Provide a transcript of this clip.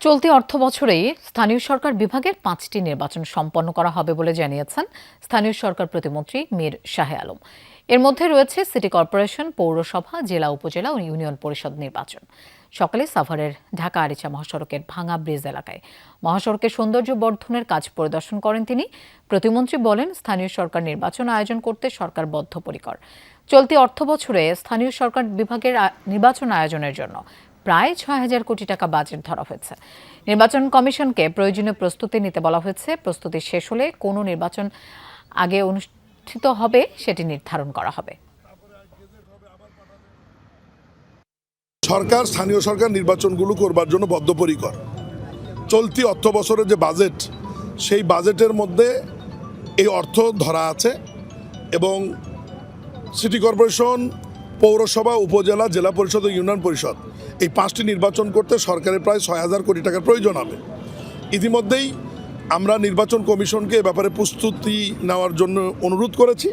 চলতি অর্থবছরেই স্থানীয় সরকার বিভাগের ৫টি নির্বাচন সম্পন্ন করা হবে বলে জানিয়েছেন স্থানীয় সরকার প্রতিমন্ত্রী মীর শাহে আলম। এর মধ্যে রয়েছে সিটি কর্পোরেশন, পৌরসভা, জেলা, উপজেলা ও ইউনিয়ন পরিষদ নির্বাচন। সকালে সাভারের ঢাকা আরিচা মহাসড়কের ভাঙা ব্রিজ এলাকায় মহাসড়কের সৌন্দর্য বর্ধনের কাজ পরিদর্শন করেন তিনি। প্রতিমন্ত্রী বলেন, স্থানীয় সরকার নির্বাচন আয়োজন করতে সরকার বদ্ধপরিকর। চলতি অর্থবছরে স্থানীয় সরকার বিভাগের নির্বাচন আয়োজনের জন্য প্রায় ৬,০০০ কোটি টাকা বাজেট ধরা হয়েছে। নির্বাচন কমিশনকে প্রয়োজনীয় প্রস্তুতি নিতে বলা হয়েছে। প্রস্তুতি শেষ হলে কোন নির্বাচন আগে অনুষ্ঠিত হবে সেটি নির্ধারণ করা হবে। সরকার স্থানীয় সরকার নির্বাচনগুলো করবার জন্য বদ্ধপরিকর। চলতি অর্থ বছরের যে বাজেট, সেই বাজেটের মধ্যে এই অর্থ ধরা আছে এবং সিটি কর্পোরেশন, পৌরসভা, উপজেলা, জেলা পরিষদ ও ইউনিয়ন পরিষদ এই 5টি নির্বাচন করতে সরকারের প্রায় ৬,০০০ কোটি টাকার প্রয়োজন হবে। ইতিমধ্যেই আমরা নির্বাচন কমিশনকে এ ব্যাপারে প্রস্তুতি নেওয়ার জন্য অনুরোধ করেছি।